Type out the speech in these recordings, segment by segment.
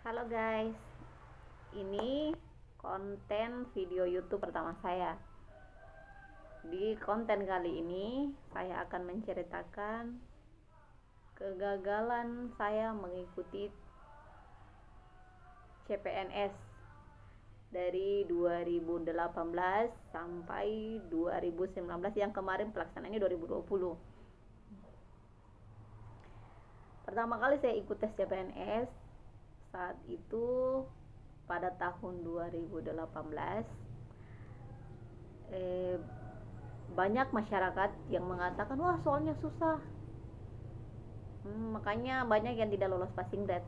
Halo guys, ini konten video YouTube pertama saya. Di konten kali ini, saya akan menceritakan kegagalan saya mengikuti CPNS dari 2018 sampai 2019 yang kemarin pelaksanaannya 2020. Pertama kali saya ikut tes CPNS saat itu pada tahun 2018, banyak masyarakat yang mengatakan wah soalnya susah, makanya banyak yang tidak lolos passing grade.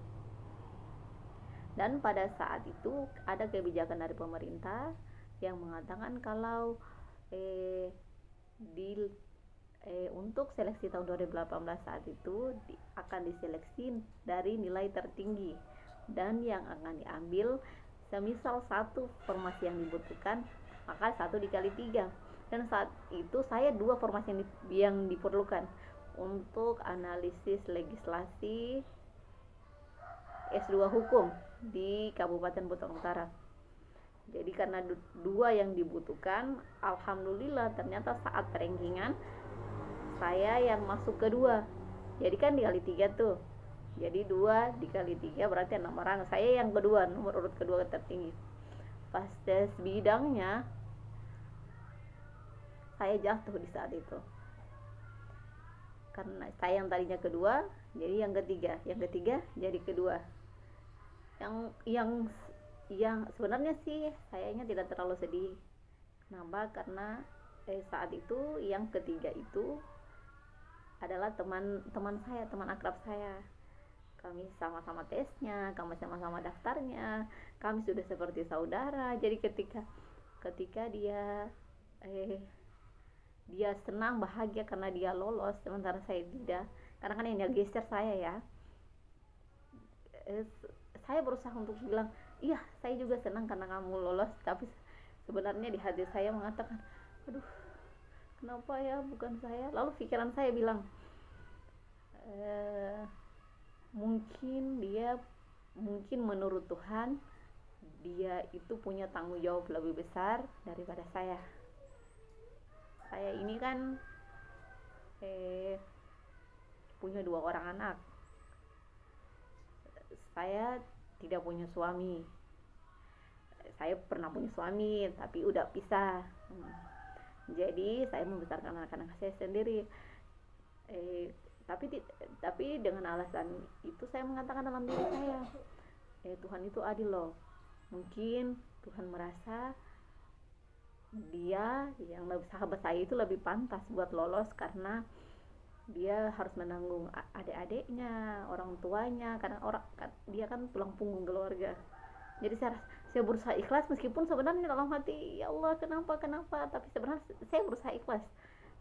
Dan pada saat itu ada kebijakan dari pemerintah yang mengatakan kalau di untuk seleksi tahun 2018 saat itu akan diseleksi dari nilai tertinggi, dan yang akan diambil semisal satu formasi yang dibutuhkan maka 1 dikali 3. Dan saat itu saya 2 formasi yang diperlukan untuk analisis legislasi S2 hukum di Kabupaten Buton Utara. Jadi karena 2 yang dibutuhkan, alhamdulillah ternyata saat rankingan saya yang masuk kedua. Jadi kan dikali 3 tuh, jadi 2 dikali 3 berarti 6 orang. Saya yang kedua, nomor urut kedua tertinggi. Pas tes bidangnya saya jatuh di saat itu, karena saya yang tadinya kedua jadi yang ketiga jadi kedua. Yang sebenarnya sih sayanya tidak terlalu sedih. Kenapa? Karena saat itu yang ketiga itu adalah teman saya, teman akrab saya. Kami sama-sama tesnya, kami sama-sama daftarnya, kami sudah seperti saudara. Jadi ketika dia senang bahagia karena dia lolos sementara saya tidak, karena kan yang geser saya ya. Saya berusaha untuk bilang iya saya juga senang karena kamu lolos, tapi sebenarnya di hati saya mengatakan aduh kenapa ya bukan saya. Lalu pikiran saya bilang mungkin menurut Tuhan dia itu punya tanggung jawab lebih besar daripada saya. Saya ini kan punya 2 orang anak. Saya tidak punya suami. Saya pernah punya suami tapi udah pisah. Jadi saya membesarkan anak-anak saya sendiri. Tapi dengan alasan itu saya mengatakan dalam diri saya, Tuhan itu adil loh. Mungkin Tuhan merasa dia yang sahabat saya itu lebih pantas buat lolos karena dia harus menanggung adik-adiknya, orang tuanya, karena dia kan tulang punggung keluarga. Jadi saya berusaha ikhlas, meskipun sebenarnya dalam hati ya Allah kenapa, tapi sebenarnya saya berusaha ikhlas.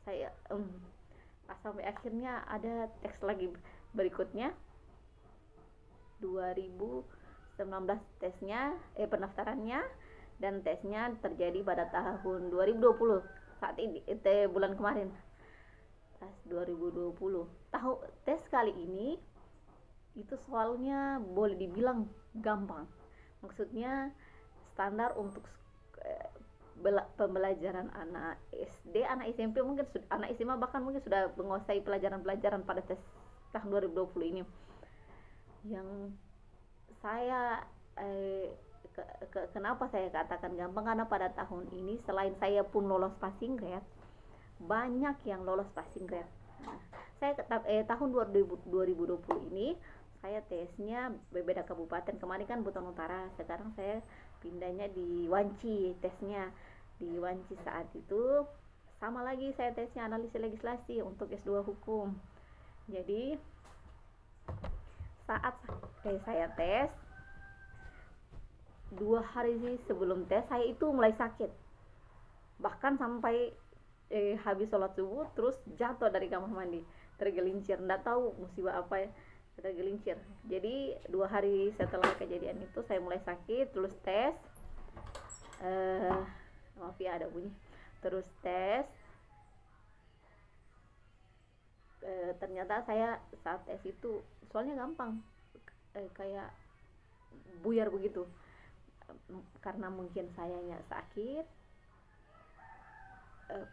Saya sampai akhirnya ada teks lagi berikutnya 2019 tesnya, pendaftarannya dan tesnya terjadi pada tahun 2020 saat ini, bulan kemarin, tes 2020. Tes kali ini itu soalnya boleh dibilang gampang. Maksudnya standar untuk pembelajaran anak SD, anak SMP, mungkin anak SMA bahkan mungkin sudah menguasai pelajaran-pelajaran pada tes tahun 2020 ini. Yang saya kenapa saya katakan gampang, karena pada tahun ini selain saya pun lolos passing grade, banyak yang lolos passing grade. Saya tahun 2020 ini saya tesnya beda kabupaten. Kemarin kan Buton Utara, sekarang saya pindahnya di Wanci. Tesnya di Wanci saat itu sama lagi, saya tesnya analisis legislasi untuk S2 hukum. Jadi saat saya tes 2 hari sebelum tes saya itu mulai sakit, bahkan sampai habis sholat subuh terus jatuh dari kamar mandi, tergelincir, nggak tahu musibah apa ya, tergelincir. Jadi 2 hari setelah kejadian itu saya mulai sakit, terus tes, maaf ya ada bunyi, terus tes. Ternyata saya saat tes itu soalnya gampang, kayak buyar begitu. Karena mungkin sayanya sakit,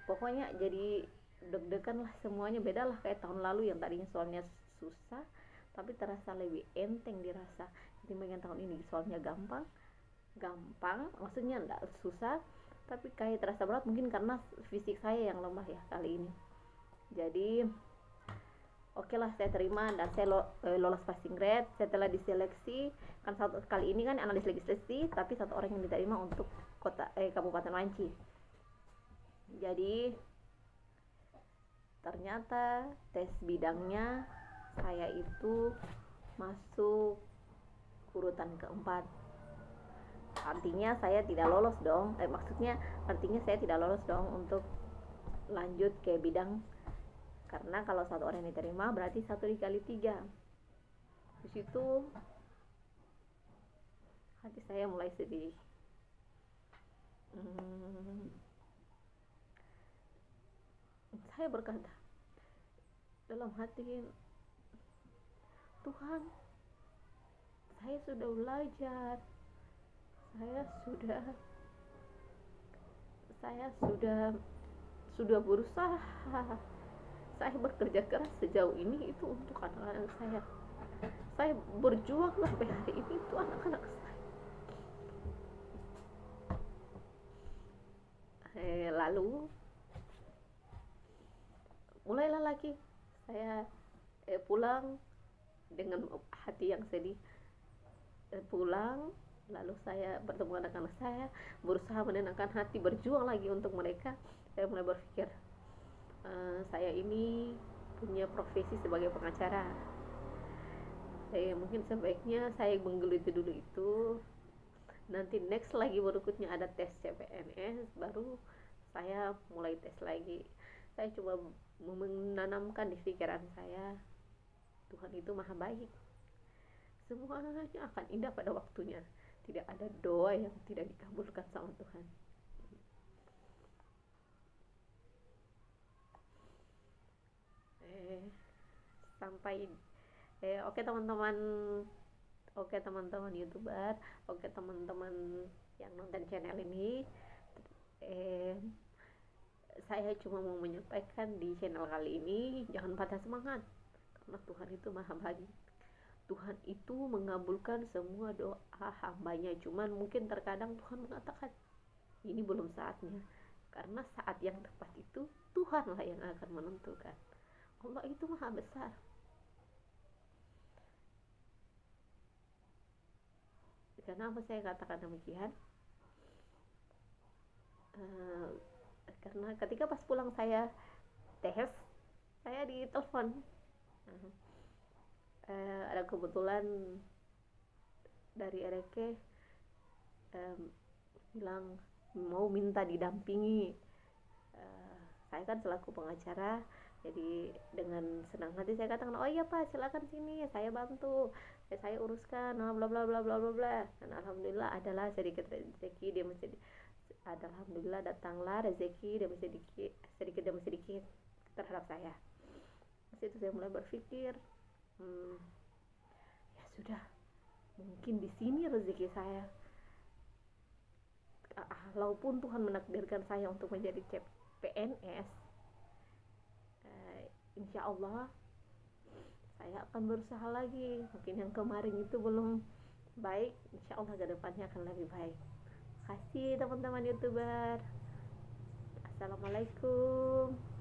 pokoknya jadi deg-degan lah, semuanya beda lah kayak tahun lalu yang tadinya soalnya susah tapi terasa lebih enteng dirasa ketimbang tahun ini. Soalnya gampang gampang maksudnya enggak susah tapi kayak terasa berat, mungkin karena fisik saya yang lemah ya kali ini. Jadi oke lah, saya terima dan saya lolos passing grade setelah diseleksi. Kan satu kali ini kan analis legislasi, tapi satu orang yang diterima untuk Kabupaten Wanci. Jadi ternyata tes bidangnya saya itu masuk urutan keempat. Artinya saya tidak lolos dong, maksudnya artinya saya tidak lolos dong untuk lanjut ke bidang, karena kalau satu orang yang diterima berarti 1 dikali 3. Di situ hati saya mulai sedih. Saya berkata dalam hati, Tuhan, saya sudah belajar, saya sudah berusaha, saya bekerja keras sejauh ini itu untuk anak-anak saya berjuang sampai hari ini itu anak-anak saya. Lalu mulailah lagi saya pulang dengan hati yang sedih. Pulang, lalu saya bertemu anak-anak saya, berusaha menenangkan hati, berjuang lagi untuk mereka. Saya mulai berpikir, saya ini punya profesi sebagai pengacara, mungkin sebaiknya saya menggeluti dulu itu, nanti next lagi berikutnya ada tes CPNS, baru saya mulai tes lagi. Saya coba menanamkan di pikiran saya, Tuhan itu maha baik, semuanya akan indah pada waktunya, tidak ada doa yang tidak dikabulkan sama Tuhan. Sampai oke teman-teman YouTuber, oke teman-teman yang nonton channel ini, saya cuma mau menyampaikan di channel kali ini, jangan patah semangat, karena Tuhan itu maha baik. Tuhan itu mengabulkan semua doa hambanya. Cuman mungkin terkadang Tuhan mengatakan ini belum saatnya, karena saat yang tepat itu Tuhanlah yang akan menentukan. Allah itu maha besar. Kenapa saya katakan demikian? Karena ketika pas pulang saya tes, saya ditelepon, ada kebetulan dari RK bilang mau minta didampingi. Saya kan selaku pengacara, jadi dengan senang hati saya katakan, oh iya Pak, silakan sini, saya bantu, saya uruskan, bla bla bla bla bla bla. Dan alhamdulillah adalah sedikit rezeki, dia masih alhamdulillah datanglah rezeki sedikit demi sedikit terhadap saya. Terus itu saya mulai berpikir, ya sudah, mungkin di sini rezeki saya. Walaupun Tuhan menakdirkan saya untuk menjadi PNS, insya Allah saya akan berusaha lagi. Mungkin yang kemarin itu belum baik, insya Allah ke depannya akan lebih baik. Terima kasih teman-teman YouTuber. Assalamualaikum.